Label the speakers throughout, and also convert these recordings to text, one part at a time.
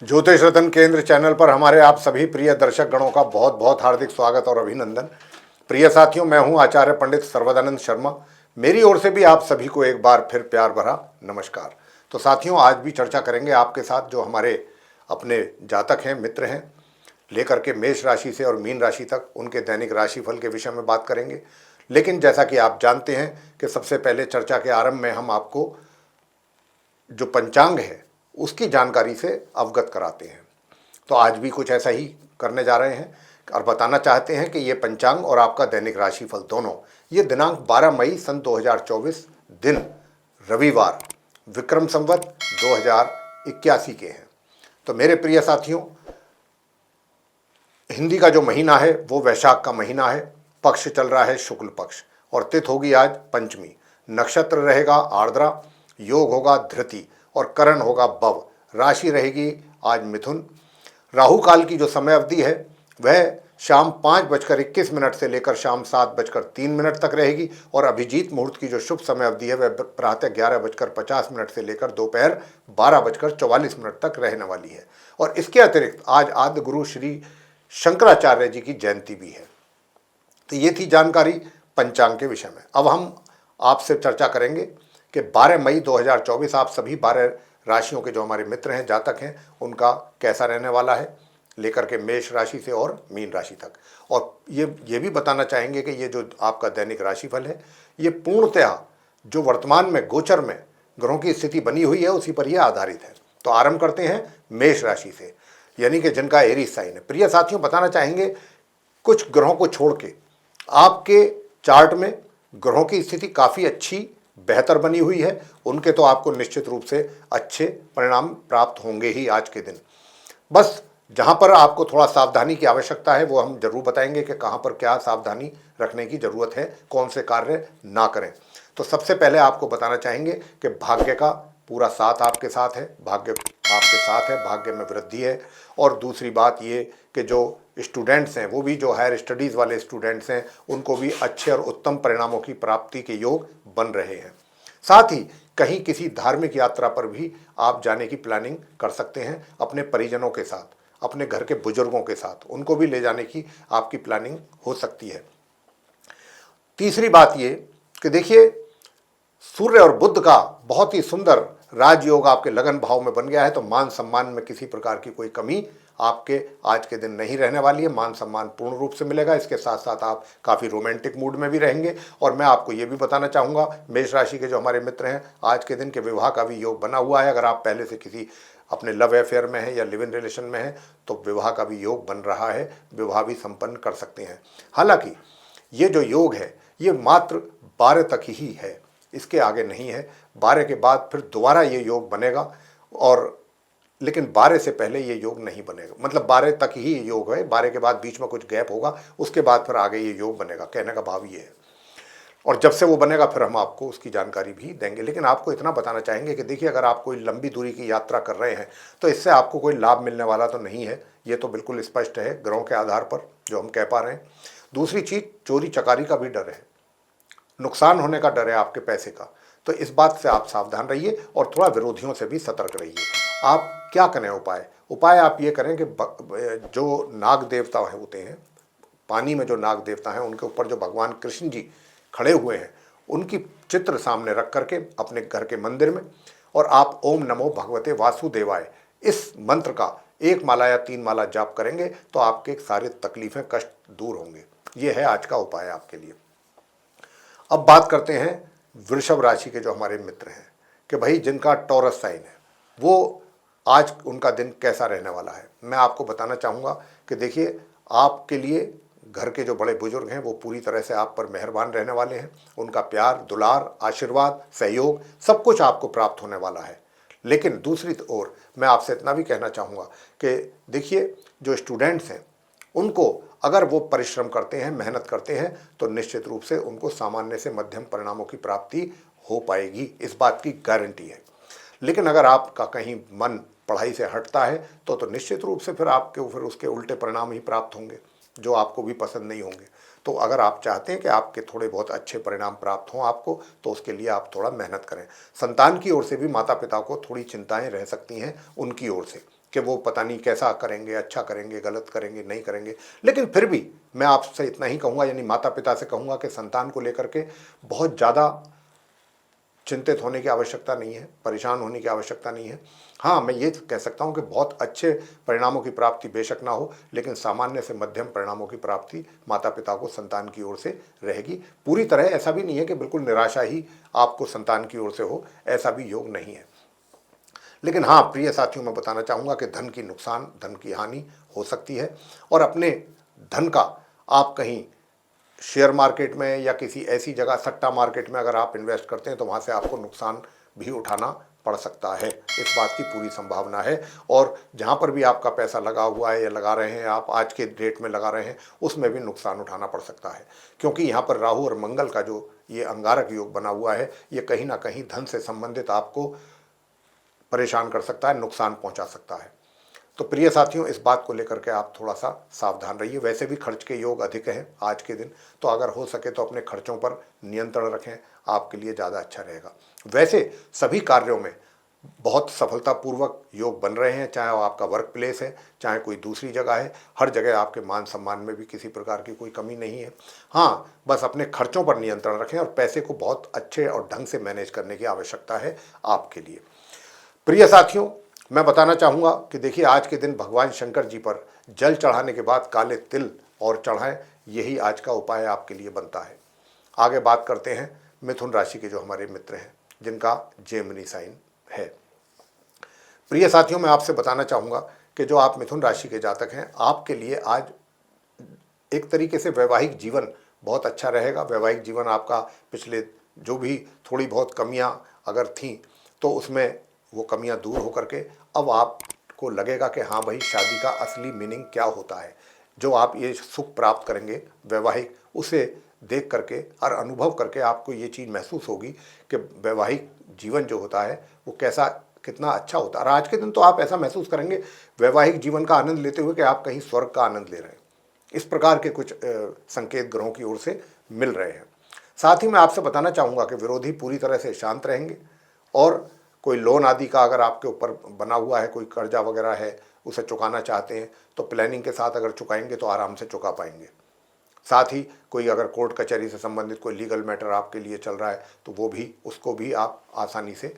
Speaker 1: ज्योतिष रतन केंद्र चैनल पर हमारे आप सभी प्रिय दर्शक गणों का बहुत बहुत हार्दिक स्वागत और अभिनंदन। प्रिय साथियों, मैं हूं आचार्य पंडित सर्वदानंद शर्मा। मेरी ओर से भी आप सभी को एक बार फिर प्यार भरा नमस्कार। तो साथियों, आज भी चर्चा करेंगे आपके साथ जो हमारे अपने जातक हैं, मित्र हैं, लेकर के मेष राशि से और मीन राशि तक उनके दैनिक राशिफल के विषय में बात करेंगे। लेकिन जैसा कि आप जानते हैं कि सबसे पहले चर्चा के आरंभ में हम आपको जो पंचांग है उसकी जानकारी से अवगत कराते हैं। तो आज भी कुछ ऐसा ही करने जा रहे हैं और बताना चाहते हैं कि ये पंचांग और आपका दैनिक राशिफल दोनों ये दिनांक 12 मई सन 2024 दिन रविवार विक्रम संवत 2081 के हैं। तो मेरे प्रिय साथियों, हिंदी का जो महीना है वो वैशाख का महीना है। पक्ष चल रहा है शुक्ल पक्ष और तिथि होगी आज पंचमी। नक्षत्र रहेगा आर्द्रा, योग होगा धृति और करण होगा बव। राशि रहेगी आज मिथुन। राहु काल की जो समय अवधि है वह शाम 5:21 से लेकर शाम 7:03 तक रहेगी और अभिजीत मुहूर्त की जो शुभ समय अवधि है वह प्रातः 11:50 से लेकर दोपहर 12:44 तक रहने वाली है। और इसके अतिरिक्त आज आद्य गुरु श्री शंकराचार्य जी की जयंती भी है। तो ये थी जानकारी पंचांग के विषय में। अब हम आपसे चर्चा करेंगे कि 12 मई 2024 आप सभी 12 राशियों के जो हमारे मित्र हैं, जातक हैं, उनका कैसा रहने वाला है, लेकर के मेष राशि से और मीन राशि तक। और ये भी बताना चाहेंगे कि ये जो आपका दैनिक राशिफल है ये पूर्णतः जो वर्तमान में गोचर में ग्रहों की स्थिति बनी हुई है उसी पर यह आधारित है। तो आरंभ करते हैं मेष राशि से, यानी कि जिनका एरीज साइन है। प्रिय साथियों, बताना चाहेंगे कुछ ग्रहों को छोड़ के आपके चार्ट में ग्रहों की स्थिति काफ़ी अच्छी बेहतर बनी हुई है। उनके तो आपको निश्चित रूप से अच्छे परिणाम प्राप्त होंगे ही आज के दिन। बस जहां पर आपको थोड़ा सावधानी की आवश्यकता है वो हम जरूर बताएंगे कि कहां पर क्या सावधानी रखने की जरूरत है, कौन से कार्य ना करें। तो सबसे पहले आपको बताना चाहेंगे कि भाग्य का पूरा साथ आपके साथ है, भाग्य आपके साथ है, भाग्य में वृद्धि है। और दूसरी बात ये कि जो स्टूडेंट्स हैं वो भी जो हायर स्टडीज़ वाले स्टूडेंट्स हैं उनको भी अच्छे और उत्तम परिणामों की प्राप्ति के योग बन रहे हैं। साथ ही कहीं किसी धार्मिक यात्रा पर भी आप जाने की प्लानिंग कर सकते हैं अपने परिजनों के साथ, अपने घर के बुजुर्गों के साथ, उनको भी ले जाने की आपकी प्लानिंग हो सकती है। तीसरी बात ये कि देखिए, सूर्य और बुध का बहुत ही सुंदर राजयोग आपके लगन भाव में बन गया है। तो मान सम्मान में किसी प्रकार की कोई कमी आपके आज के दिन नहीं रहने वाली है। मान सम्मान पूर्ण रूप से मिलेगा। इसके साथ साथ आप काफ़ी रोमांटिक मूड में भी रहेंगे। और मैं आपको ये भी बताना चाहूँगा, मेष राशि के जो हमारे मित्र हैं, आज के दिन के विवाह का भी योग बना हुआ है। अगर आप पहले से किसी अपने लव अफेयर में है या लिव इन रिलेशन में है तो विवाह का भी योग बन रहा है, विवाह भी संपन्न कर सकते हैं। हालांकि ये जो योग है ये मात्र 12 तक ही है, इसके आगे नहीं है। 12 के बाद फिर दोबारा ये योग बनेगा, और लेकिन 12 से पहले ये योग नहीं बनेगा। मतलब 12 तक ही ये योग है, 12 के बाद बीच में कुछ गैप होगा, उसके बाद फिर आगे ये योग बनेगा। कहने का भाव ये है। और जब से वो बनेगा फिर हम आपको उसकी जानकारी भी देंगे। लेकिन आपको इतना बताना चाहेंगे कि देखिए, अगर आप कोई लंबी दूरी की यात्रा कर रहे हैं तो इससे आपको कोई लाभ मिलने वाला तो नहीं है। ये तो बिल्कुल स्पष्ट है ग्रहों के आधार पर जो हम कह पा रहे हैं। दूसरी चीज़, चोरी चकारी का भी डर है, नुकसान होने का डर है आपके पैसे का। तो इस बात से आप सावधान रहिए और थोड़ा विरोधियों से भी सतर्क रहिए। आप क्या करें उपाय आप ये करें कि जो नाग देवता होते हैं, पानी में जो नाग देवता हैं, उनके ऊपर जो भगवान कृष्ण जी खड़े हुए हैं उनकी चित्र सामने रख करके अपने घर के मंदिर में, और आप ओम नमो भगवते वासुदेवाय इस मंत्र का 1 माला या 3 माला जाप करेंगे तो आपके सारे तकलीफें, कष्ट दूर होंगे। ये है आज का उपाय आपके लिए। अब बात करते हैं वृषभ राशि के जो हमारे मित्र हैं कि भाई जिनका टॉरस साइन है वो आज उनका दिन कैसा रहने वाला है। मैं आपको बताना चाहूँगा कि देखिए, आपके लिए घर के जो बड़े बुजुर्ग हैं वो पूरी तरह से आप पर मेहरबान रहने वाले हैं। उनका प्यार, दुलार, आशीर्वाद, सहयोग सब कुछ आपको प्राप्त होने वाला है। लेकिन दूसरी ओर मैं आपसे इतना भी कहना चाहूँगा कि देखिए, जो स्टूडेंट्स हैं उनको अगर वो परिश्रम करते हैं, मेहनत करते हैं तो निश्चित रूप से उनको सामान्य से मध्यम परिणामों की प्राप्ति हो पाएगी, इस बात की गारंटी है। लेकिन अगर आपका कहीं मन पढ़ाई से हटता है तो निश्चित रूप से फिर आपके फिर उसके उल्टे परिणाम ही प्राप्त होंगे जो आपको भी पसंद नहीं होंगे। तो अगर आप चाहते हैं कि आपके थोड़े बहुत अच्छे परिणाम प्राप्त हों आपको, तो उसके लिए आप थोड़ा मेहनत करें। संतान की ओर से भी माता पिता को थोड़ी चिंताएं रह सकती हैं उनकी ओर से कि वो पता नहीं कैसा करेंगे, अच्छा करेंगे, गलत करेंगे, नहीं करेंगे। लेकिन फिर भी मैं आपसे इतना ही कहूँगा, यानी माता पिता से कहूँगा कि संतान को लेकर के बहुत ज़्यादा चिंतित होने की आवश्यकता नहीं है, परेशान होने की आवश्यकता नहीं है। हाँ, मैं ये कह सकता हूँ कि बहुत अच्छे परिणामों की प्राप्ति बेशक ना हो, लेकिन सामान्य से मध्यम परिणामों की प्राप्ति माता पिता को संतान की ओर से रहेगी। पूरी तरह ऐसा भी नहीं है कि बिल्कुल निराशा ही आपको संतान की ओर से हो, ऐसा भी योग नहीं है। लेकिन हाँ प्रिय साथियों, मैं बताना चाहूँगा कि धन की नुकसान, धन की हानि हो सकती है, और अपने धन का आप कहीं शेयर मार्केट में या किसी ऐसी जगह सट्टा मार्केट में अगर आप इन्वेस्ट करते हैं तो वहाँ से आपको नुकसान भी उठाना पड़ सकता है, इस बात की पूरी संभावना है। और जहाँ पर भी आपका पैसा लगा हुआ है या लगा रहे हैं आप, आज के डेट में लगा रहे हैं, उसमें भी नुकसान उठाना पड़ सकता है, क्योंकि यहाँ पर राहु और मंगल का जो ये अंगारक योग बना हुआ है, ये कहीं ना कहीं धन से संबंधित आपको परेशान कर सकता है, नुकसान पहुँचा सकता है। तो प्रिय साथियों, इस बात को लेकर के आप थोड़ा सा सावधान रहिए। वैसे भी खर्च के योग अधिक हैं आज के दिन, तो अगर हो सके तो अपने खर्चों पर नियंत्रण रखें, आपके लिए ज़्यादा अच्छा रहेगा। वैसे सभी कार्यों में बहुत सफलतापूर्वक योग बन रहे हैं, चाहे वो आपका वर्क प्लेस है, चाहे कोई दूसरी जगह है, हर जगह आपके मान सम्मान में भी किसी प्रकार की कोई कमी नहीं है। हाँ, बस अपने खर्चों पर नियंत्रण रखें और पैसे को बहुत अच्छे और ढंग से मैनेज करने की आवश्यकता है आपके लिए। प्रिय साथियों, मैं बताना चाहूँगा कि देखिए, आज के दिन भगवान शंकर जी पर जल चढ़ाने के बाद काले तिल और चढ़ाएं, यही आज का उपाय आपके लिए बनता है। आगे बात करते हैं मिथुन राशि के जो हमारे मित्र हैं, जिनका जेमिनी साइन है। प्रिय साथियों, मैं आपसे बताना चाहूँगा कि जो आप मिथुन राशि के जातक हैं, आपके लिए आज एक तरीके से वैवाहिक जीवन बहुत अच्छा रहेगा। वैवाहिक जीवन आपका पिछले जो भी थोड़ी बहुत कमियां अगर थीं, तो उसमें वो कमियां दूर होकर के अब आपको लगेगा कि हाँ भाई, शादी का असली मीनिंग क्या होता है। जो आप ये सुख प्राप्त करेंगे वैवाहिक, उसे देख करके और अनुभव करके आपको ये चीज़ महसूस होगी कि वैवाहिक जीवन जो होता है वो कैसा, कितना अच्छा होता है। और आज के दिन तो आप ऐसा महसूस करेंगे वैवाहिक जीवन का आनंद लेते हुए कि आप कहीं स्वर्ग का आनंद ले रहे हैं। इस प्रकार के कुछ संकेत ग्रहों की ओर से मिल रहे हैं। साथ ही मैं आपसे बताना चाहूँगा कि विरोधी पूरी तरह से शांत रहेंगे, और कोई लोन आदि का अगर आपके ऊपर बना हुआ है, कोई कर्जा वगैरह है, उसे चुकाना चाहते हैं तो प्लानिंग के साथ अगर चुकाएंगे तो आराम से चुका पाएंगे। साथ ही कोई अगर कोर्ट कचहरी से संबंधित कोई लीगल मैटर आपके लिए चल रहा है तो वो भी, उसको भी आप आसानी से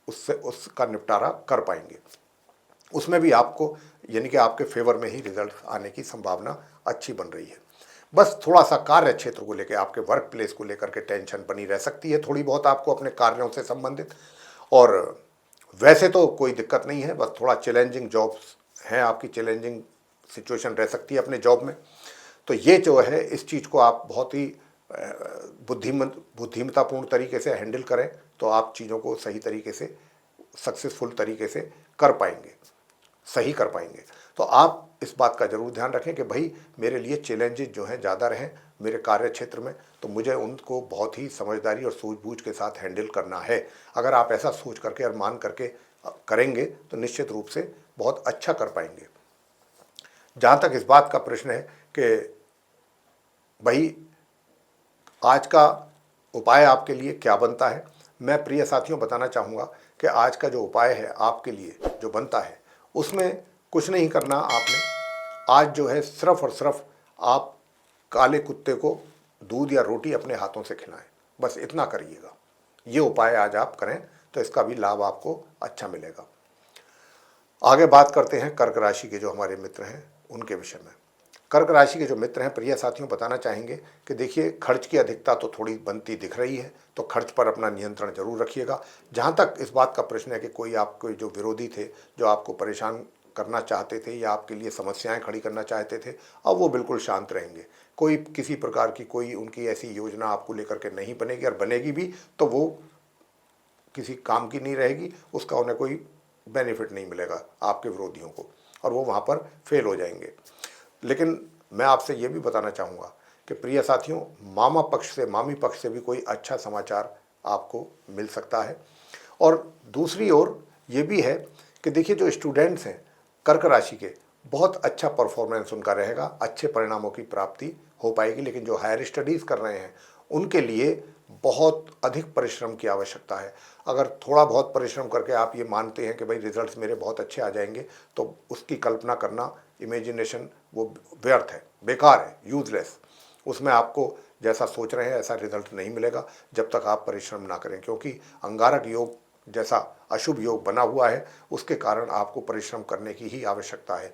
Speaker 1: उसका निपटारा कर पाएंगे। उसमें भी आपको, यानी कि आपके फेवर में ही रिजल्ट आने की संभावना अच्छी बन रही है। बस थोड़ा सा कार्य क्षेत्र को लेकर, आपके वर्क प्लेस को लेकर के टेंशन बनी रह सकती है थोड़ी बहुत आपको अपने कार्यों से संबंधित, और वैसे तो कोई दिक्कत नहीं है, बस थोड़ा चैलेंजिंग जॉब्स हैं आपकी, चैलेंजिंग सिचुएशन रह सकती है अपने जॉब में। तो ये जो है, इस चीज़ को आप बहुत ही बुद्धिमत्तापूर्ण तरीके से हैंडल करें तो आप चीज़ों को सही तरीके से, सक्सेसफुल तरीके से कर पाएंगे, सही कर पाएंगे। तो आप इस बात का जरूर ध्यान रखें कि भाई मेरे लिए चैलेंजेस जो हैं ज़्यादा रहें मेरे कार्य क्षेत्र में, तो मुझे उनको बहुत ही समझदारी और सूझबूझ के साथ हैंडल करना है। अगर आप ऐसा सोच करके और मान करके करेंगे तो निश्चित रूप से बहुत अच्छा कर पाएंगे। जहाँ तक इस बात का प्रश्न है कि भाई आज का उपाय आपके लिए क्या बनता है, मैं प्रिय साथियों बताना चाहूँगा कि आज का जो उपाय है आपके लिए जो बनता है, उसमें कुछ नहीं करना आपने। आज जो है सिर्फ और सिर्फ आप काले कुत्ते को दूध या रोटी अपने हाथों से खिलाएं, बस इतना करिएगा। ये उपाय आज आप करें तो इसका भी लाभ आपको अच्छा मिलेगा। आगे बात करते हैं कर्क राशि के जो हमारे मित्र हैं उनके विषय में। कर्क राशि के जो मित्र हैं, प्रिय साथियों, बताना चाहेंगे कि देखिए, खर्च की अधिकता तो थोड़ी बनती दिख रही है, तो खर्च पर अपना नियंत्रण जरूर रखिएगा। जहाँ तक इस बात का प्रश्न है कि कोई आपके जो विरोधी थे, जो आपको परेशान करना चाहते थे या आपके लिए समस्याएं खड़ी करना चाहते थे, अब वो बिल्कुल शांत रहेंगे। कोई किसी प्रकार की कोई उनकी ऐसी योजना आपको लेकर के नहीं बनेगी, और बनेगी भी तो वो किसी काम की नहीं रहेगी, उसका उन्हें कोई बेनिफिट नहीं मिलेगा आपके विरोधियों को, और वो वहाँ पर फेल हो जाएंगे। लेकिन मैं आपसे ये भी बताना चाहूँगा कि प्रिय साथियों, मामा पक्ष से, मामी पक्ष से भी कोई अच्छा समाचार आपको मिल सकता है। और दूसरी ओर ये भी है कि देखिए, जो स्टूडेंट्स हैं कर्क राशि के, बहुत अच्छा परफॉर्मेंस उनका रहेगा, अच्छे परिणामों की प्राप्ति हो पाएगी। लेकिन जो हायर स्टडीज़ कर रहे हैं उनके लिए बहुत अधिक परिश्रम की आवश्यकता है। अगर थोड़ा बहुत परिश्रम करके आप ये मानते हैं कि भाई रिजल्ट्स मेरे बहुत अच्छे आ जाएंगे, तो उसकी कल्पना करना, इमेजिनेशन, वो व्यर्थ है, बेकार है, यूजलेस। उसमें आपको जैसा सोच रहे हैं ऐसा रिजल्ट नहीं मिलेगा जब तक आप परिश्रम ना करें, क्योंकि अंगारक योग जैसा अशुभ योग बना हुआ है, उसके कारण आपको परिश्रम करने की ही आवश्यकता है।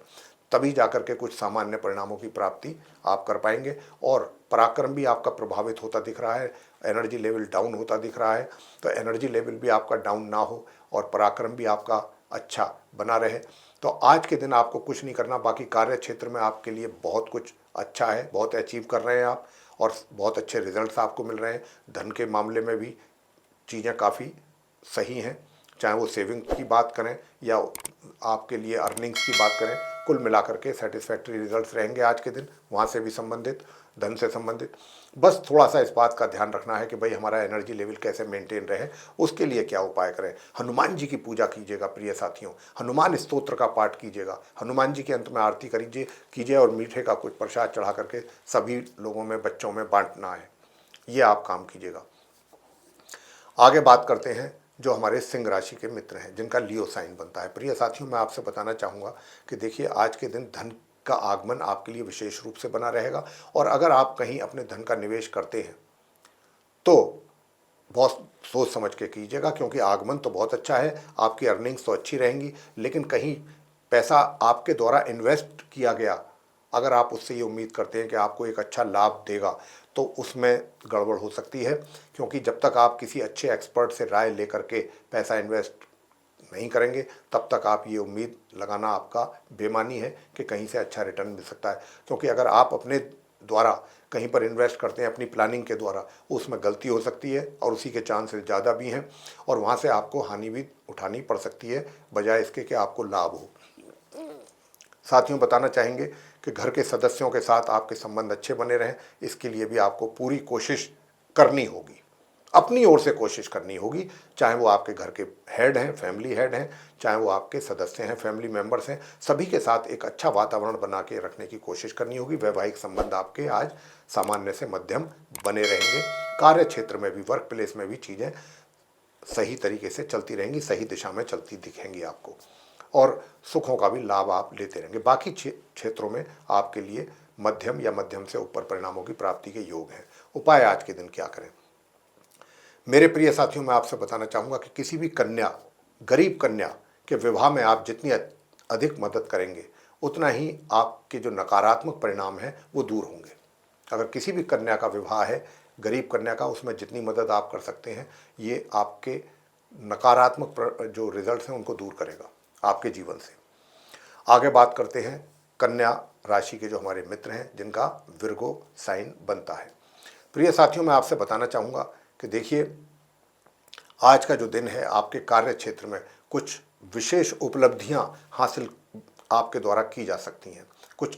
Speaker 1: तभी जाकर के कुछ सामान्य परिणामों की प्राप्ति आप कर पाएंगे। और पराक्रम भी आपका प्रभावित होता दिख रहा है, एनर्जी लेवल डाउन होता दिख रहा है। तो एनर्जी लेवल भी आपका डाउन ना हो और पराक्रम भी आपका अच्छा बना रहे। तो आज के दिन आपको कुछ नहीं करना, बाकी कार्य क्षेत्र में आपके लिए बहुत कुछ अच्छा है, बहुत अचीव कर रहे हैं आप और बहुत अच्छे रिजल्ट्स आपको मिल रहे हैं। धन के मामले में भी चीज़ें काफ़ी सही हैं, चाहे वो सेविंग की बात करें या आपके लिए अर्निंग्स की बात करें, कुल मिलाकर के सेटिस्फैक्ट्री रिजल्ट्स रहेंगे आज के दिन, वहाँ से भी संबंधित, धन से संबंधित। बस थोड़ा सा इस बात का ध्यान रखना है कि भाई हमारा एनर्जी लेवल कैसे मेंटेन रहे, उसके लिए क्या उपाय करें। हनुमान जी की पूजा कीजिएगा प्रिय साथियों, हनुमान स्तोत्र का पाठ कीजिएगा, हनुमान जी के अंत में आरती कीजिए और मीठे का कुछ प्रसाद चढ़ा करके सभी लोगों में, बच्चों में बांटना है, ये आप काम कीजिएगा। आगे बात करते हैं जो हमारे सिंह राशि के मित्र हैं जिनका लियो साइन बनता है। प्रिय साथियों, मैं आपसे बताना चाहूँगा कि देखिए आज के दिन धन का आगमन आपके लिए विशेष रूप से बना रहेगा। और अगर आप कहीं अपने धन का निवेश करते हैं तो बहुत सोच समझ के कीजिएगा, क्योंकि आगमन तो बहुत अच्छा है, आपकी अर्निंग्स तो अच्छी रहेंगी, लेकिन कहीं पैसा आपके द्वारा इन्वेस्ट किया गया, अगर आप उससे ये उम्मीद करते हैं कि आपको एक अच्छा लाभ देगा, तो उसमें गड़बड़ हो सकती है। क्योंकि जब तक आप किसी अच्छे एक्सपर्ट से राय लेकर के पैसा इन्वेस्ट नहीं करेंगे, तब तक आप ये उम्मीद लगाना आपका बेमानी है कि कहीं से अच्छा रिटर्न मिल सकता है। क्योंकि अगर आप अपने द्वारा कहीं पर इन्वेस्ट करते हैं अपनी प्लानिंग के द्वारा, उसमें गलती हो सकती है और उसी के चांसेस ज़्यादा भी हैं, और वहाँ से आपको हानि भी उठानी पड़ सकती है, बजाय इसके कि आपको लाभ हो। साथियों, बताना चाहेंगे कि घर के सदस्यों के साथ आपके संबंध अच्छे बने रहें, इसके लिए भी आपको पूरी कोशिश करनी होगी, अपनी ओर से कोशिश करनी होगी। चाहे वो आपके घर के हेड हैं, फैमिली हेड हैं, चाहे वो आपके सदस्य हैं, फैमिली मेंबर्स हैं, सभी के साथ एक अच्छा वातावरण बना के रखने की कोशिश करनी होगी। वैवाहिक संबंध आपके आज सामान्य से मध्यम बने रहेंगे। कार्य क्षेत्र में भी, वर्क प्लेस में भी चीज़ें सही तरीके से चलती रहेंगी, सही दिशा में चलती दिखेंगी आपको, और सुखों का भी लाभ आप लेते रहेंगे। बाकी क्षेत्रों में आपके लिए मध्यम या मध्यम से ऊपर परिणामों की प्राप्ति के योग हैं। उपाय आज के दिन क्या करें? मेरे प्रिय साथियों, मैं आपसे बताना चाहूँगा कि किसी भी कन्या, गरीब कन्या के विवाह में आप जितनी अधिक मदद करेंगे, उतना ही आपके जो नकारात्मक परिणाम हैं वो दूर होंगे। अगर किसी भी कन्या का विवाह है, गरीब कन्या का, उसमें जितनी मदद आप कर सकते हैं, ये आपके नकारात्मक जो रिजल्ट्स हैं उनको दूर करेगा आपके जीवन से। आगे बात करते हैं कन्या राशि के जो हमारे मित्र हैं जिनका विर्गो साइन बनता है। प्रिय साथियों, मैं आपसे बताना चाहूँगा कि देखिए आज का जो दिन है, आपके कार्य क्षेत्र में कुछ विशेष उपलब्धियां हासिल आपके द्वारा की जा सकती हैं। कुछ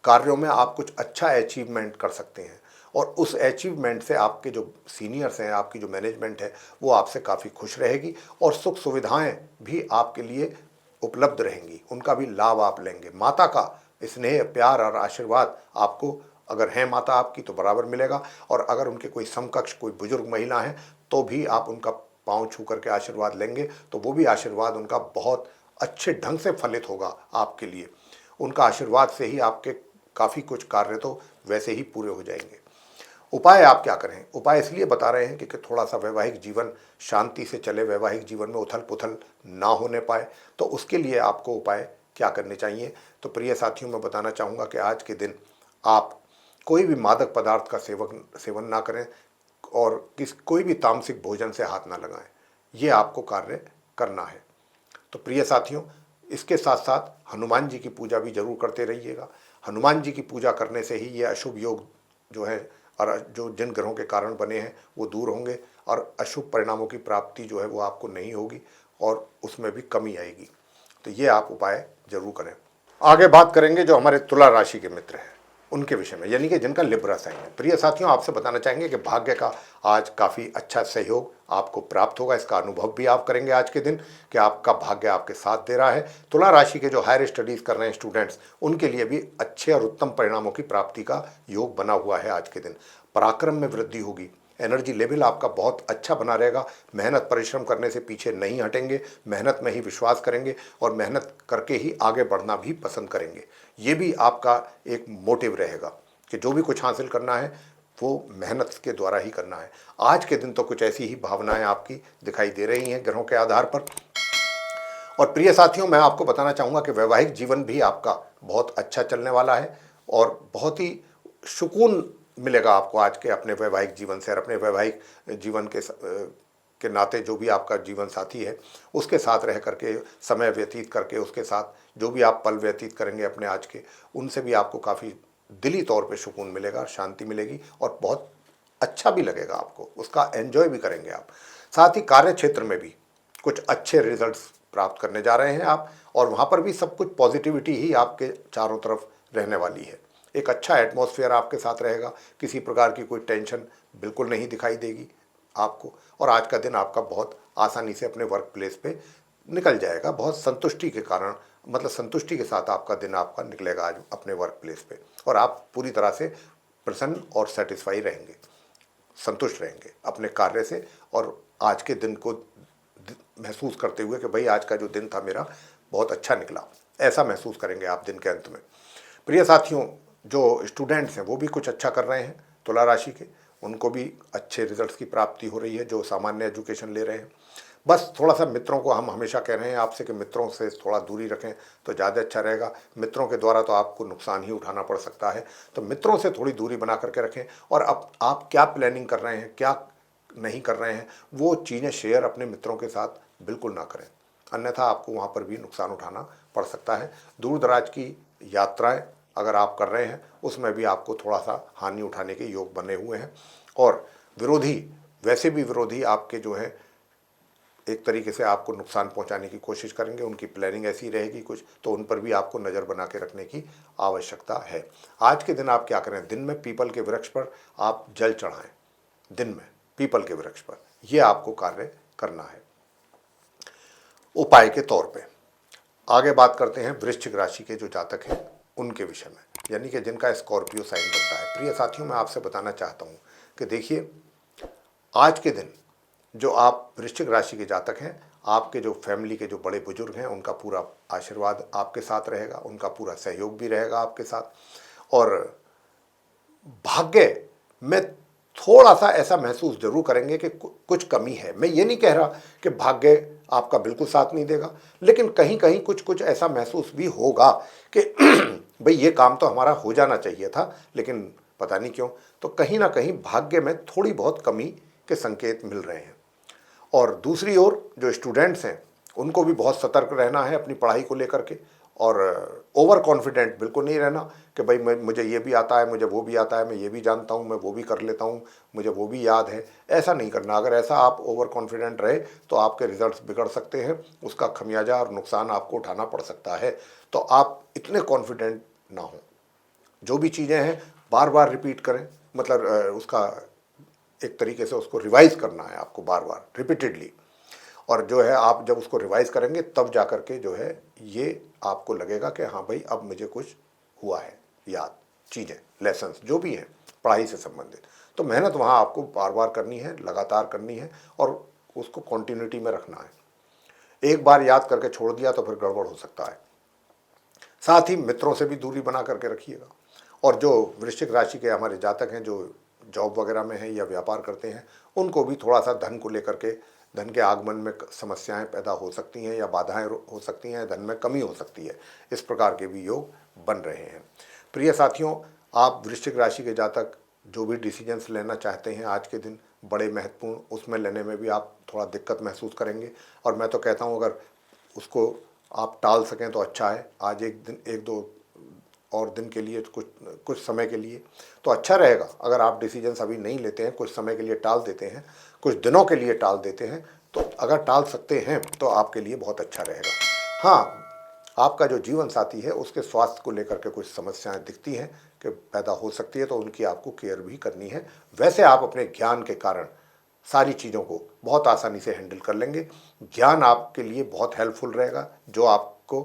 Speaker 1: कार्यों में आप कुछ अच्छा अचीवमेंट कर सकते हैं, और उस अचीवमेंट से आपके जो सीनियर्स हैं, आपकी जो मैनेजमेंट है, वो आपसे काफ़ी खुश रहेगी, और सुख सुविधाएं भी आपके लिए उपलब्ध रहेंगी, उनका भी लाभ आप लेंगे। माता का स्नेह, प्यार और आशीर्वाद आपको, अगर है माता आपकी, तो बराबर मिलेगा, और अगर उनके कोई समकक्ष, कोई बुजुर्ग महिला है, तो भी आप उनका पाँव छू करके आशीर्वाद लेंगे, तो वो भी आशीर्वाद उनका बहुत अच्छे ढंग से फलित होगा आपके लिए। उनका आशीर्वाद से ही आपके काफ़ी कुछ कार्य तो वैसे ही पूरे हो जाएंगे। उपाय आप क्या करें? उपाय इसलिए बता रहे हैं कि थोड़ा सा वैवाहिक जीवन शांति से चले, वैवाहिक जीवन में उथल पुथल ना होने पाए, तो उसके लिए आपको उपाय क्या करने चाहिए? तो प्रिय साथियों, मैं बताना चाहूँगा कि आज के दिन आप कोई भी मादक पदार्थ का सेवन ना करें, और कोई भी तामसिक भोजन से हाथ ना लगाएं, ये आपको कार्य करना है। तो प्रिय साथियों, इसके साथ साथ हनुमान जी की पूजा भी जरूर करते रहिएगा। हनुमान जी की पूजा करने से ही ये अशुभ योग जो है, और जो जिन ग्रहों के कारण बने हैं, वो दूर होंगे, और अशुभ परिणामों की प्राप्ति जो है वो आपको नहीं होगी, और उसमें भी कमी आएगी। तो ये आप उपाय जरूर करें। आगे बात करेंगे जो हमारे तुला राशि के मित्र हैं उनके विषय में, यानी कि जिनका लिब्रा साइन है। प्रिय साथियों, आपसे बताना चाहेंगे कि भाग्य का आज काफ़ी अच्छा सहयोग आपको प्राप्त होगा। इसका अनुभव भी आप करेंगे आज के दिन कि आपका भाग्य आपके साथ दे रहा है। तुला राशि के जो हायर स्टडीज़ कर रहे हैं स्टूडेंट्स, उनके लिए भी अच्छे और उत्तम परिणामों की प्राप्ति का योग बना हुआ है आज के दिन। पराक्रम में वृद्धि होगी, एनर्जी लेवल आपका बहुत अच्छा बना रहेगा। मेहनत परिश्रम करने से पीछे नहीं हटेंगे, मेहनत में ही विश्वास करेंगे और मेहनत करके ही आगे बढ़ना भी पसंद करेंगे। ये भी आपका एक मोटिव रहेगा कि जो भी कुछ हासिल करना है वो मेहनत के द्वारा ही करना है। आज के दिन तो कुछ ऐसी ही भावनाएं आपकी दिखाई दे रही हैं ग्रहों के आधार पर। और प्रिय साथियों, मैं आपको बताना चाहूँगा कि वैवाहिक जीवन भी आपका बहुत अच्छा चलने वाला है और बहुत ही सुकून मिलेगा आपको आज के अपने वैवाहिक जीवन से। और अपने वैवाहिक जीवन के नाते जो भी आपका जीवन साथी है उसके साथ रह करके, समय व्यतीत करके, उसके साथ जो भी आप पल व्यतीत करेंगे अपने आज के, उनसे भी आपको काफ़ी दिली तौर पे सुकून मिलेगा, शांति मिलेगी और बहुत अच्छा भी लगेगा आपको, उसका एंजॉय भी करेंगे आप। साथ ही कार्य क्षेत्र में भी कुछ अच्छे रिजल्ट्स प्राप्त करने जा रहे हैं आप, और वहाँ पर भी सब कुछ पॉजिटिविटी ही आपके चारों तरफ रहने वाली है। एक अच्छा एटमॉस्फेयर आपके साथ रहेगा, किसी प्रकार की कोई टेंशन बिल्कुल नहीं दिखाई देगी आपको, और आज का दिन आपका बहुत आसानी से अपने वर्क प्लेस पे निकल जाएगा। बहुत संतुष्टि के कारण, मतलब संतुष्टि के साथ आपका दिन आपका निकलेगा आज अपने वर्क प्लेस पे, और आप पूरी तरह से प्रसन्न और सेटिस्फाई रहेंगे, संतुष्ट रहेंगे अपने कार्य से, और आज के दिन को महसूस करते हुए कि भाई आज का जो दिन था मेरा बहुत अच्छा निकला, ऐसा महसूस करेंगे आप दिन के अंत में। प्रिय साथियों, जो स्टूडेंट्स हैं वो भी कुछ अच्छा कर रहे हैं, तुला राशि के, उनको भी अच्छे रिजल्ट्स की प्राप्ति हो रही है जो सामान्य एजुकेशन ले रहे हैं। बस थोड़ा सा मित्रों को हम हमेशा कह रहे हैं आपसे कि मित्रों से थोड़ा दूरी रखें तो ज़्यादा अच्छा रहेगा। मित्रों के द्वारा तो आपको नुकसान ही उठाना पड़ सकता है, तो मित्रों से थोड़ी दूरी बना करके रखें। और अब आप क्या प्लानिंग कर रहे हैं, क्या नहीं कर रहे हैं, वो चीज़ें शेयर अपने मित्रों के साथ बिल्कुल ना करें, अन्यथा आपको वहाँ पर भी नुकसान उठाना पड़ सकता है। दूर दराज की यात्राएं अगर आप कर रहे हैं उसमें भी आपको थोड़ा सा हानि उठाने के योग बने हुए हैं। और विरोधी, वैसे भी विरोधी आपके जो है एक तरीके से आपको नुकसान पहुंचाने की कोशिश करेंगे, उनकी प्लानिंग ऐसी रहेगी कुछ, तो उन पर भी आपको नज़र बना के रखने की आवश्यकता है। आज के दिन आप क्या करें, दिन में पीपल के वृक्ष पर आप जल चढ़ाएं, दिन में पीपल के वृक्ष पर, यह आपको कार्य करना है उपाय के तौर पे। आगे बात करते हैं वृश्चिक राशि के जो जातक हैं उनके विषय में, यानी कि जिनका स्कॉर्पियो साइन बनता है। प्रिय साथियों, मैं आपसे बताना चाहता हूं कि देखिए, आज के दिन जो आप वृश्चिक राशि के जातक हैं, आपके जो फैमिली के जो बड़े बुजुर्ग हैं उनका पूरा आशीर्वाद आपके साथ रहेगा, उनका पूरा सहयोग भी रहेगा आपके साथ। और भाग्य में थोड़ा सा ऐसा महसूस जरूर करेंगे कि कुछ कमी है। मैं ये नहीं कह रहा कि भाग्य आपका बिल्कुल साथ नहीं देगा, लेकिन कहीं कहीं कुछ कुछ ऐसा महसूस भी होगा कि भाई ये काम तो हमारा हो जाना चाहिए था, लेकिन पता नहीं क्यों, तो कहीं ना कहीं भाग्य में थोड़ी बहुत कमी के संकेत मिल रहे हैं। और दूसरी ओर जो स्टूडेंट्स हैं उनको भी बहुत सतर्क रहना है अपनी पढ़ाई को लेकर के, और ओवर कॉन्फिडेंट बिल्कुल नहीं रहना कि भाई मुझे ये भी आता है, मुझे वो भी आता है, मैं ये भी जानता हूँ, मैं वो भी कर लेता हूँ, मुझे वो भी याद है। ऐसा नहीं करना। अगर ऐसा आप ओवर कॉन्फिडेंट रहे तो आपके रिजल्ट्स बिगड़ सकते हैं, उसका खमियाजा और नुकसान आपको उठाना पड़ सकता है। तो आप इतने कॉन्फिडेंट ना हो। जो भी चीज़ें हैं बार बार रिपीट करें, मतलब उसका एक तरीके से उसको रिवाइज करना है आपको बार बार, रिपीटेडली। और जो है आप जब उसको रिवाइज करेंगे तब जा कर के जो है ये आपको लगेगा कि हाँ भाई अब मुझे कुछ हुआ है याद, चीज़ें, लेसन्स जो भी हैं पढ़ाई से संबंधित। तो मेहनत वहाँ आपको बार बार करनी है, लगातार करनी है, और उसको कॉन्टिन्यूटी में रखना है। एक बार याद करके छोड़ दिया तो फिर गड़बड़ हो सकता है। साथ ही मित्रों से भी दूरी बना करके रखिएगा। और जो वृश्चिक राशि के हमारे जातक हैं जो जॉब वगैरह में हैं या व्यापार करते हैं, उनको भी थोड़ा सा धन को लेकर के, धन के आगमन में समस्याएं पैदा हो सकती हैं या बाधाएं हो सकती हैं, धन में कमी हो सकती है। इस प्रकार के भी योग बन रहे हैं। प्रिय साथियों, आप वृश्चिक राशि के जातक जो भी डिसीजंस लेना चाहते हैं आज के दिन बड़े महत्वपूर्ण, उसमें लेने में भी आप थोड़ा दिक्कत महसूस करेंगे। और मैं तो कहता हूँ अगर उसको आप टाल सकें तो अच्छा है। आज एक दिन, एक दो और दिन के लिए, कुछ समय के लिए तो अच्छा रहेगा। अगर आप डिसीजंस अभी नहीं लेते हैं, कुछ समय के लिए टाल देते हैं, कुछ दिनों के लिए टाल देते हैं, तो अगर टाल सकते हैं तो आपके लिए बहुत अच्छा रहेगा। हाँ, आपका जो जीवन साथी है उसके स्वास्थ्य को लेकर के कुछ समस्याएं दिखती हैं कि पैदा हो सकती है, तो उनकी आपको केयर भी करनी है। वैसे आप अपने ज्ञान के कारण सारी चीज़ों को बहुत आसानी से हैंडल कर लेंगे। ज्ञान आपके लिए बहुत हेल्पफुल रहेगा। जो आपको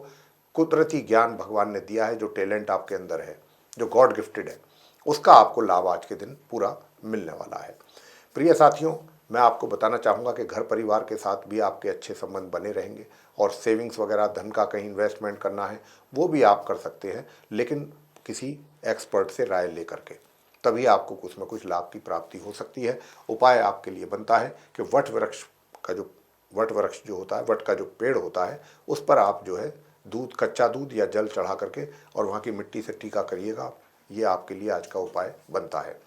Speaker 1: कुदरती ज्ञान भगवान ने दिया है, जो टैलेंट आपके अंदर है, जो गॉड गिफ्टेड है, उसका आपको लाभ आज के दिन पूरा मिलने वाला है। प्रिय साथियों, मैं आपको बताना चाहूँगा कि घर परिवार के साथ भी आपके अच्छे संबंध बने रहेंगे और सेविंग्स वगैरह धन का कहीं इन्वेस्टमेंट करना है वो भी आप कर सकते हैं, लेकिन किसी एक्सपर्ट से राय लेकर के, तभी आपको कुछ न कुछ लाभ की प्राप्ति हो सकती है। उपाय आपके लिए बनता है कि वट वृक्ष जो होता है, वट का जो पेड़ होता है, उस पर आप जो है दूध, कच्चा दूध या जल चढ़ा करके और वहाँ की मिट्टी से टीका करिएगा। ये आपके लिए आज का उपाय बनता है।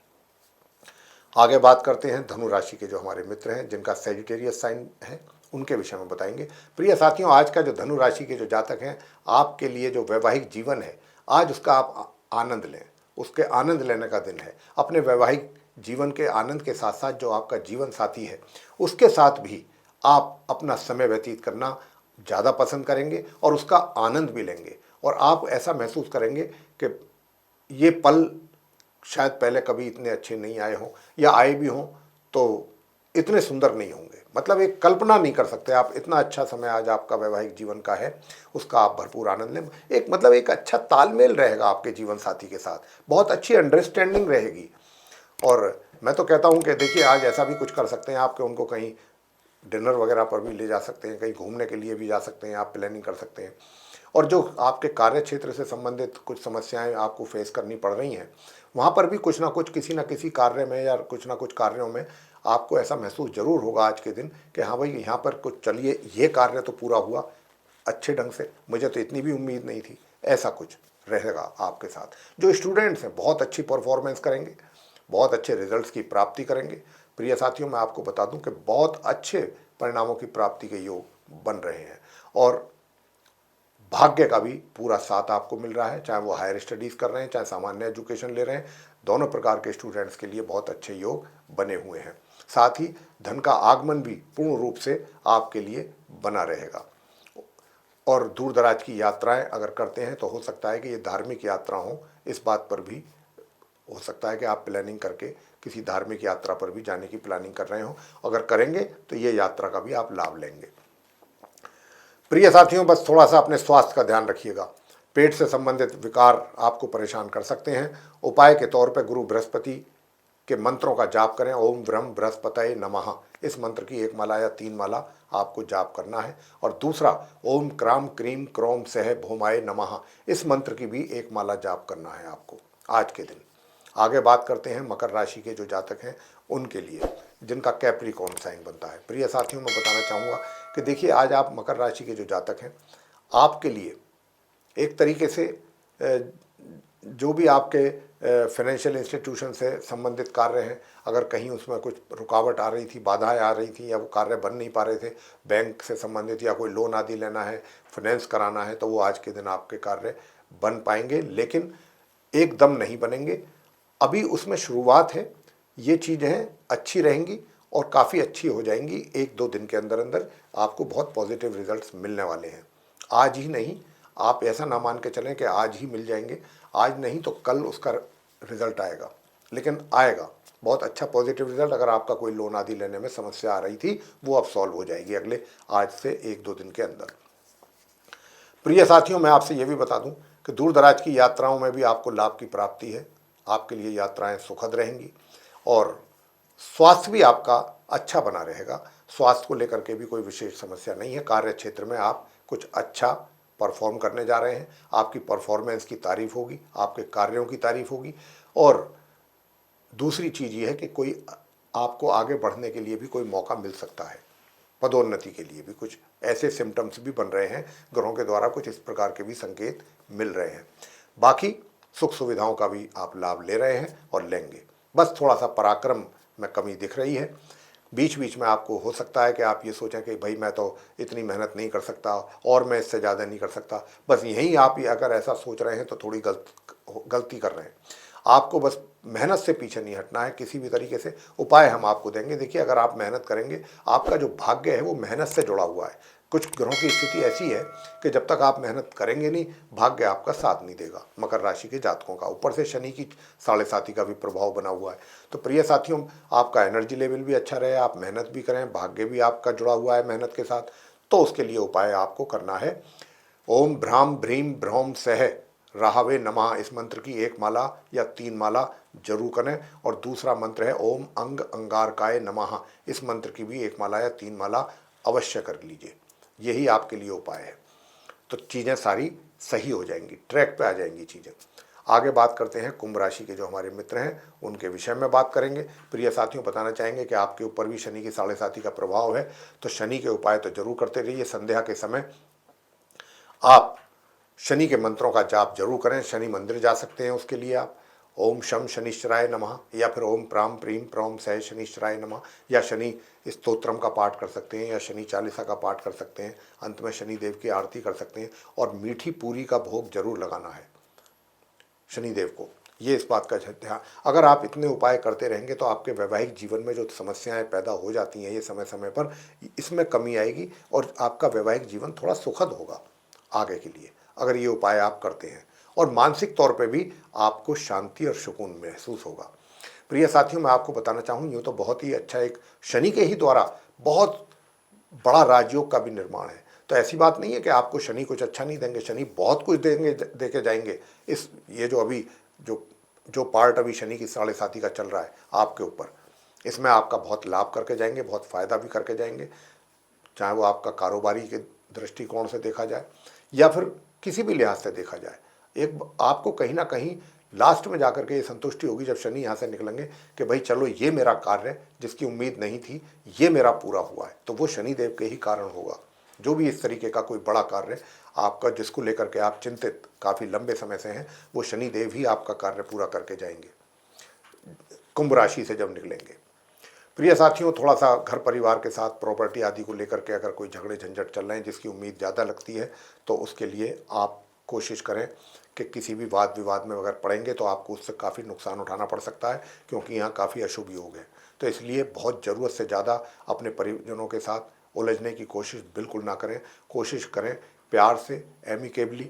Speaker 1: आगे बात करते हैं धनु राशि के जो हमारे मित्र हैं, जिनका सेजिटेरियस साइन है, उनके विषय में बताएंगे। प्रिय साथियों, आज का जो धनु राशि के जो जातक हैं, आपके लिए जो वैवाहिक जीवन है, आज उसका आप आनंद लें, उसके आनंद लेने का दिन है। अपने वैवाहिक जीवन के आनंद के साथ साथ जो आपका जीवन साथी है उसके साथ भी आप अपना समय व्यतीत करना ज़्यादा पसंद करेंगे और उसका आनंद भी लेंगे, और आप ऐसा महसूस करेंगे कि ये पल शायद पहले कभी इतने अच्छे नहीं आए हों, या आए भी हों तो इतने सुंदर नहीं होंगे। मतलब एक कल्पना नहीं कर सकते आप, इतना अच्छा समय आज आपका वैवाहिक जीवन का है, उसका आप भरपूर आनंद लें। एक अच्छा तालमेल रहेगा आपके जीवन साथी के साथ, बहुत अच्छी अंडरस्टैंडिंग रहेगी। और मैं तो कहता हूँ कि देखिए, आज ऐसा भी कुछ कर सकते हैं आपके उनको कहीं डिनर वगैरह पर भी ले जा सकते हैं, कहीं घूमने के लिए भी जा सकते हैं, आप प्लानिंग कर सकते हैं। और जो आपके कार्य क्षेत्र से संबंधित कुछ समस्याएं आपको फेस करनी पड़ रही हैं, वहाँ पर भी कुछ ना कुछ किसी न किसी कार्य में या कुछ ना कुछ कार्यों में आपको ऐसा महसूस जरूर होगा आज के दिन कि हाँ भाई, यहाँ पर कुछ चलिए, ये कार्य तो पूरा हुआ अच्छे ढंग से, मुझे तो इतनी भी उम्मीद नहीं थी। ऐसा कुछ रहेगा आपके साथ। जो स्टूडेंट्स हैं, बहुत अच्छी परफॉर्मेंस करेंगे, बहुत अच्छे रिजल्ट्स की प्राप्ति करेंगे। प्रिय साथियों, मैं आपको बता दूं कि बहुत अच्छे परिणामों की प्राप्ति के योग बन रहे हैं और भाग्य का भी पूरा साथ आपको मिल रहा है। चाहे वो हायर स्टडीज़ कर रहे हैं, चाहे सामान्य एजुकेशन ले रहे हैं, दोनों प्रकार के स्टूडेंट्स के लिए बहुत अच्छे योग बने हुए हैं। साथ ही धन का आगमन भी पूर्ण रूप से आपके लिए बना रहेगा। और दूर दराज की यात्राएं अगर करते हैं तो हो सकता है कि ये धार्मिक यात्रा हो, इस बात पर भी हो सकता है कि आप प्लानिंग करके किसी धार्मिक यात्रा पर भी जाने की प्लानिंग कर रहे हो। अगर करेंगे तो ये यात्रा का भी आप लाभ लेंगे। प्रिय साथियों, बस थोड़ा सा अपने स्वास्थ्य का ध्यान रखिएगा। पेट से संबंधित विकार आपको परेशान कर सकते हैं। उपाय के तौर पर गुरु बृहस्पति के मंत्रों का जाप करें। ओम ब्रह्म बृहस्पतये नमः, इस मंत्र की 1 माला या 3 माला आपको जाप करना है। और दूसरा, ओम क्राम क्रीम क्रोम सह भौमाय नमः, इस मंत्र की भी 1 माला जाप करना है आपको आज के दिन। आगे बात करते हैं मकर राशि के जो जातक हैं उनके लिए, जिनका कैप्रिकॉर्न साइन बनता है। प्रिय साथियों, मैं बताना चाहूँगा कि देखिए, आज आप मकर राशि के जो जातक हैं, आपके लिए एक तरीके से जो भी आपके फाइनेंशियल इंस्टीट्यूशन से संबंधित कार्य हैं, अगर कहीं उसमें कुछ रुकावट आ रही थी, बाधाएं आ रही थी, या वो कार्य बन नहीं पा रहे थे, बैंक से संबंधित या कोई लोन आदि लेना है, फाइनेंस कराना है, तो वो आज के दिन आपके कार्य बन पाएंगे, लेकिन एकदम नहीं बनेंगे। अभी उसमें शुरुआत है। ये चीज़ें अच्छी रहेंगी और काफ़ी अच्छी हो जाएंगी। 1-2 दिन के अंदर अंदर आपको बहुत पॉजिटिव रिजल्ट्स मिलने वाले हैं। आज ही नहीं, आप ऐसा ना मान के चलें कि आज ही मिल जाएंगे। आज नहीं तो कल उसका रिजल्ट आएगा, लेकिन आएगा बहुत अच्छा पॉजिटिव रिजल्ट। अगर आपका कोई लोन आदि लेने में समस्या आ रही थी, वो अब सॉल्व हो जाएगी अगले आज से 1-2 दिन के अंदर। प्रिय साथियों, मैं आपसे ये भी बता दूं कि दूर दराज की यात्राओं में भी आपको लाभ की प्राप्ति है। आपके लिए यात्राएं सुखद रहेंगी और स्वास्थ्य भी आपका अच्छा बना रहेगा। स्वास्थ्य को लेकर के भी कोई विशेष समस्या नहीं है। कार्य क्षेत्र में आप कुछ अच्छा परफॉर्म करने जा रहे हैं। आपकी परफॉर्मेंस की तारीफ होगी, आपके कार्यों की तारीफ होगी। और दूसरी चीज़ ये है कि कोई आपको आगे बढ़ने के लिए भी कोई मौका मिल सकता है। पदोन्नति के लिए भी कुछ ऐसे सिम्टम्स भी बन रहे हैं, ग्रहों के द्वारा कुछ इस प्रकार के भी संकेत मिल रहे हैं। बाकी सुख सुविधाओं का भी आप लाभ ले रहे हैं और लेंगे। बस थोड़ा सा पराक्रम में कमी दिख रही है। बीच बीच में आपको हो सकता है कि आप ये सोचें कि भाई, मैं तो इतनी मेहनत नहीं कर सकता और मैं इससे ज़्यादा नहीं कर सकता। बस यहीं आप अगर ऐसा सोच रहे हैं तो थोड़ी गलती कर रहे हैं। आपको बस मेहनत से पीछे नहीं हटना है किसी भी तरीके से। उपाय हम आपको देंगे। देखिए, अगर आप मेहनत करेंगे, आपका जो भाग्य है वो मेहनत से जुड़ा हुआ है। कुछ ग्रहों की स्थिति ऐसी है कि जब तक आप मेहनत करेंगे नहीं, भाग्य आपका साथ नहीं देगा मकर राशि के जातकों का। ऊपर से शनि की 7.5 का भी प्रभाव बना हुआ है। तो प्रिय साथियों, आपका एनर्जी लेवल भी अच्छा रहे, आप मेहनत भी करें, भाग्य भी आपका जुड़ा हुआ है मेहनत के साथ, तो उसके लिए उपाय आपको करना है। ओम भ्राम भ्रीम भ्रौम सह राहवे नमः इस मंत्र की 1 माला या 3 माला जरूर करें। और दूसरा मंत्र है ओम अंग अंगारकाय नमः, इस मंत्र की भी 1 माला या 3 माला अवश्य कर लीजिए। यही आपके लिए उपाय है, तो चीज़ें सारी सही हो जाएंगी, ट्रैक पे आ जाएंगी चीज़ें। आगे बात करते हैं कुंभ राशि के जो हमारे मित्र हैं उनके विषय में बात करेंगे। प्रिय साथियों, बताना चाहेंगे कि आपके ऊपर भी शनि की 7.5 का प्रभाव है, तो शनि के उपाय तो जरूर करते रहिए। संध्या के समय आप शनि के मंत्रों का जाप जरूर करें। शनि मंदिर जा सकते हैं, उसके लिए आप ओम शम शनिश्चराय नमः या फिर ओम प्राम प्रीम प्रौम सह शनिश्चराय नमः या शनि स्तोत्रम का पाठ कर सकते हैं या शनि चालीसा का पाठ कर सकते हैं। अंत में शनि देव की आरती कर सकते हैं और मीठी पूरी का भोग जरूर लगाना है शनिदेव को। ये इस बात का ध्यान, अगर आप इतने उपाय करते रहेंगे तो आपके वैवाहिक जीवन में जो समस्याएं पैदा हो जाती हैं ये समय समय पर, इसमें कमी आएगी और आपका वैवाहिक जीवन थोड़ा सुखद होगा आगे के लिए, अगर ये उपाय आप करते हैं। और मानसिक तौर पे भी आपको शांति और सुकून महसूस होगा। प्रिय साथियों, मैं आपको बताना चाहूँ, यूँ तो बहुत ही अच्छा एक शनि के ही द्वारा बहुत बड़ा राजयोग का भी निर्माण है। तो ऐसी बात नहीं है कि आपको शनि कुछ अच्छा नहीं देंगे, शनि बहुत कुछ देंगे, देके जाएंगे। इस ये जो अभी जो जो पार्ट अभी शनि की 7.5 का चल रहा है आपके ऊपर, इसमें आपका बहुत लाभ करके जाएंगे, बहुत फ़ायदा भी करके जाएंगे, चाहे वो आपका कारोबारी के दृष्टिकोण से देखा जाए या फिर किसी भी लिहाज से देखा जाए। एक आपको कहीं ना कहीं लास्ट में जाकर के ये संतुष्टि होगी जब शनि यहाँ से निकलेंगे कि भाई चलो ये मेरा कार्य जिसकी उम्मीद नहीं थी ये मेरा पूरा हुआ है, तो वो शनि देव के ही कारण होगा। जो भी इस तरीके का कोई बड़ा कार्य आपका जिसको लेकर के आप चिंतित काफ़ी लंबे समय से हैं, वो शनि देव ही आपका कार्य पूरा करके जाएंगे कुंभ राशि से जब निकलेंगे। प्रिय साथियों, थोड़ा सा घर परिवार के साथ प्रॉपर्टी आदि को लेकर के अगर कोई झगड़े झंझट चल रहे हैं जिसकी उम्मीद ज़्यादा लगती है, तो उसके लिए आप कोशिश करें कि किसी भी वाद विवाद में अगर पड़ेंगे तो आपको उससे काफ़ी नुकसान उठाना पड़ सकता है, क्योंकि यहाँ काफ़ी अशुभ योग है। तो इसलिए बहुत ज़रूरत से ज़्यादा अपने परिजनों के साथ उलझने की कोशिश बिल्कुल ना करें। कोशिश करें प्यार से, एमिकेबली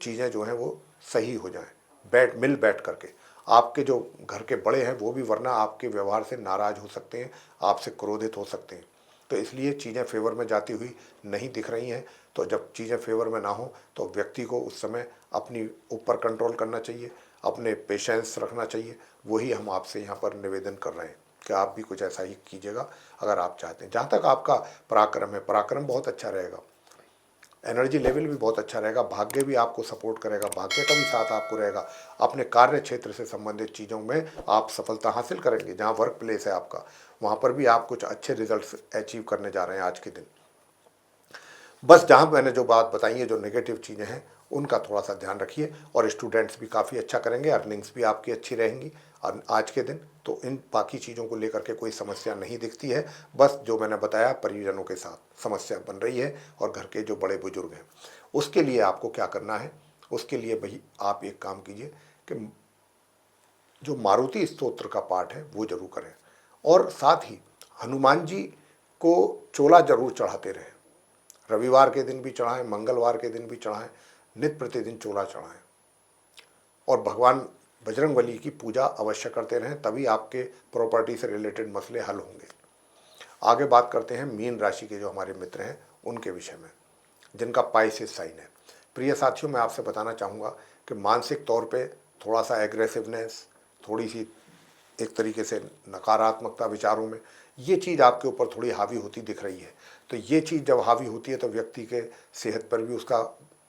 Speaker 1: चीज़ें जो हैं वो सही हो जाएं, मिल बैठ करके। आपके जो घर के बड़े हैं वो भी वरना आपके व्यवहार से नाराज़ हो सकते हैं, आपसे क्रोधित हो सकते हैं। तो इसलिए चीज़ें फेवर में जाती हुई नहीं दिख रही हैं। तो जब चीज़ें फेवर में ना हो तो व्यक्ति को उस समय अपनी ऊपर कंट्रोल करना चाहिए, अपने पेशेंस रखना चाहिए। वही हम आपसे यहाँ पर निवेदन कर रहे हैं कि आप भी कुछ ऐसा ही कीजिएगा अगर आप चाहते हैं। जहाँ तक आपका पराक्रम है, पराक्रम बहुत अच्छा रहेगा, एनर्जी लेवल भी बहुत अच्छा रहेगा, भाग्य भी आपको सपोर्ट करेगा, भाग्य का भी साथ आपको रहेगा। अपने कार्य क्षेत्र से संबंधित चीज़ों में आप सफलता हासिल करेंगे। जहाँ वर्क प्लेस है आपका, वहाँ पर भी आप कुछ अच्छे रिजल्ट्स अचीव करने जा रहे हैं आज के दिन। बस जहाँ मैंने जो बात बताई है, जो नेगेटिव चीज़ें हैं, उनका थोड़ा सा ध्यान रखिए। और स्टूडेंट्स भी काफ़ी अच्छा करेंगे, अर्निंग्स भी आपकी अच्छी रहेंगी और आज के दिन। तो इन बाकी चीज़ों को लेकर के कोई समस्या नहीं दिखती है। बस जो मैंने बताया परिजनों के साथ समस्या बन रही है और घर के जो बड़े बुजुर्ग हैं, उसके लिए आपको क्या करना है, उसके लिए भाई आप एक काम कीजिए कि जो मारुति स्तोत्र का पाठ है वो जरूर करें और साथ ही हनुमान जी को चोला जरूर चढ़ाते रहें। रविवार के दिन भी चढ़ाएं, मंगलवार के दिन भी चढ़ाएं, नित्य प्रतिदिन चोला चढ़ाएं और भगवान बजरंगबली की पूजा अवश्य करते रहें, तभी आपके प्रॉपर्टी से रिलेटेड मसले हल होंगे। आगे बात करते हैं मीन राशि के जो हमारे मित्र हैं उनके विषय में, जिनका पाइसेस साइन है। प्रिय साथियों, मैं आपसे बताना चाहूँगा कि मानसिक तौर पे थोड़ा सा एग्रेसिवनेस, थोड़ी सी एक तरीके से नकारात्मकता विचारों में, ये चीज़ आपके ऊपर थोड़ी हावी होती दिख रही है। तो ये चीज़ जब हावी होती है तो व्यक्ति के सेहत पर भी उसका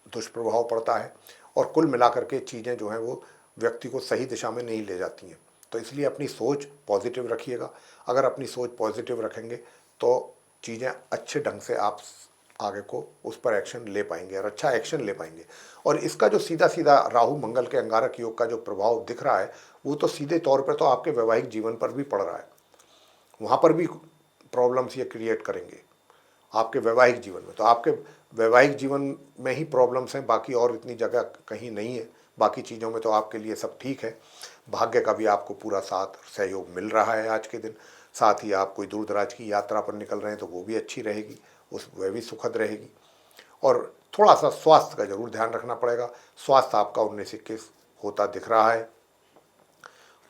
Speaker 1: दुष्प्रभाव पड़ता है और कुल मिलाकर के चीज़ें जो हैं वो व्यक्ति को सही दिशा में नहीं ले जाती हैं। तो इसलिए अपनी सोच पॉजिटिव रखिएगा। अगर अपनी सोच पॉजिटिव रखेंगे तो चीज़ें अच्छे ढंग से आप आगे को उस पर एक्शन ले पाएंगे और अच्छा एक्शन ले पाएंगे। और इसका जो सीधा सीधा राहु मंगल के अंगारक योग का जो प्रभाव दिख रहा है वो तो सीधे तौर पर तो आपके वैवाहिक जीवन पर भी पड़ रहा है। वहाँ पर भी प्रॉब्लम्स ये क्रिएट करेंगे आपके वैवाहिक जीवन में। तो आपके वैवाहिक जीवन में ही प्रॉब्लम्स हैं, बाकी और इतनी जगह कहीं नहीं है। बाकी चीज़ों में तो आपके लिए सब ठीक है। भाग्य का भी आपको पूरा साथ सहयोग मिल रहा है आज के दिन। साथ ही आप कोई दूर दराज की यात्रा पर निकल रहे हैं तो वो भी अच्छी रहेगी, वह भी सुखद रहेगी। और थोड़ा सा स्वास्थ्य का जरूर ध्यान रखना पड़ेगा। स्वास्थ्य आपका 19-21 होता दिख रहा है,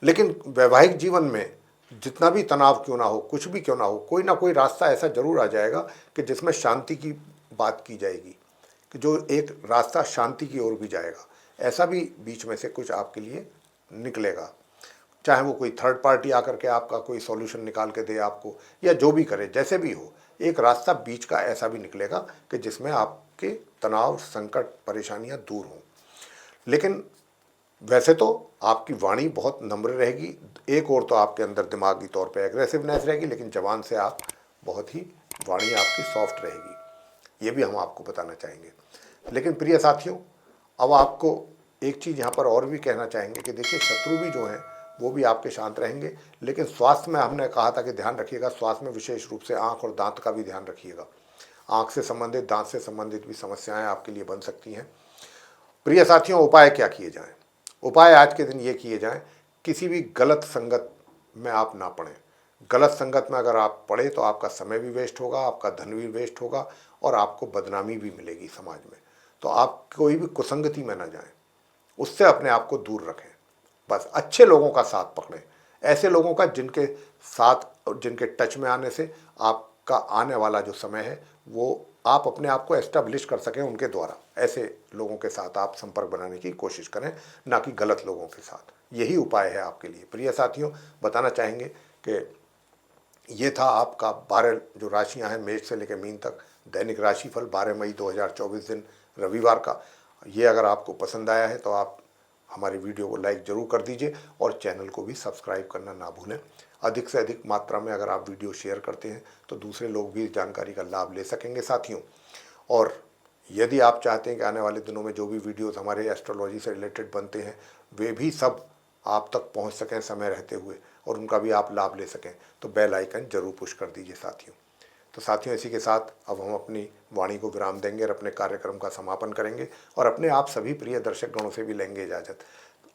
Speaker 1: लेकिन वैवाहिक जीवन में जितना भी तनाव क्यों ना हो, कुछ भी क्यों ना हो, कोई ना कोई रास्ता ऐसा जरूर आ जाएगा कि जिसमें शांति की बात की जाएगी, कि जो एक रास्ता शांति की ओर भी जाएगा। ऐसा भी बीच में से कुछ आपके लिए निकलेगा, चाहे वो कोई थर्ड पार्टी आकर के आपका कोई सॉल्यूशन निकाल के दे आपको, या जो भी करे, जैसे भी हो, एक रास्ता बीच का ऐसा भी निकलेगा कि जिसमें आपके तनाव, संकट, परेशानियां दूर हों। लेकिन वैसे तो आपकी वाणी बहुत नम्र रहेगी, एक और तो आपके अंदर दिमागी तौर पे एग्रेसिवनेस रहेगी, लेकिन जबान से आप बहुत ही, वाणी आपकी सॉफ्ट रहेगी, ये भी हम आपको बताना चाहेंगे। लेकिन प्रिय साथियों, अब आपको एक चीज़ यहाँ पर और भी कहना चाहेंगे कि देखिए, शत्रु भी जो हैं वो भी आपके शांत रहेंगे, लेकिन स्वास्थ्य में हमने कहा था कि ध्यान रखिएगा, स्वास्थ्य में विशेष रूप से आँख और दांत का भी ध्यान रखिएगा। आँख से संबंधित, दांत से संबंधित भी समस्याएं आपके लिए बन सकती हैं। प्रिय साथियों, उपाय क्या किए जाएं? उपाय आज के दिन ये किए जाएं, किसी भी गलत संगत में आप ना पड़ें। गलत संगत में अगर आप पड़े तो आपका समय भी वेस्ट होगा, आपका धन भी वेस्ट होगा, और आपको बदनामी भी मिलेगी समाज में। तो आप कोई भी कुसंगति में ना जाएं, उससे अपने आप को दूर रखें। बस अच्छे लोगों का साथ पकड़ें, ऐसे लोगों का जिनके साथ, जिनके टच में आने से आपका आने वाला जो समय है वो आप अपने आप को एस्टेब्लिश कर सकें उनके द्वारा। ऐसे लोगों के साथ आप संपर्क बनाने की कोशिश करें, ना कि गलत लोगों के साथ। यही उपाय है आपके लिए। प्रिय साथियों, बताना चाहेंगे कि ये था आपका 12 जो राशियां हैं, मेष से लेकर मीन तक, दैनिक राशिफल 12 मई 2024 दिन रविवार का। ये अगर आपको पसंद आया है तो आप हमारी वीडियो को लाइक ज़रूर कर दीजिए और चैनल को भी सब्सक्राइब करना ना भूलें। अधिक से अधिक मात्रा में अगर आप वीडियो शेयर करते हैं तो दूसरे लोग भी इस जानकारी का लाभ ले सकेंगे साथियों। और यदि आप चाहते हैं कि आने वाले दिनों में जो भी वीडियोस हमारे एस्ट्रोलॉजी से रिलेटेड बनते हैं वे भी सब आप तक पहुंच सकें समय रहते हुए, और उनका भी आप लाभ ले सकें, तो बेल आइकन जरूर पुश कर दीजिए साथियों। तो साथियों, इसी के साथ अब हम अपनी वाणी को विराम देंगे और अपने कार्यक्रम का समापन करेंगे, और अपने आप सभी प्रिय दर्शक गणों से भी लेंगे इजाज़त।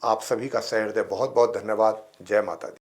Speaker 1: आप सभी का सहृदय बहुत बहुत धन्यवाद। जय माता दी।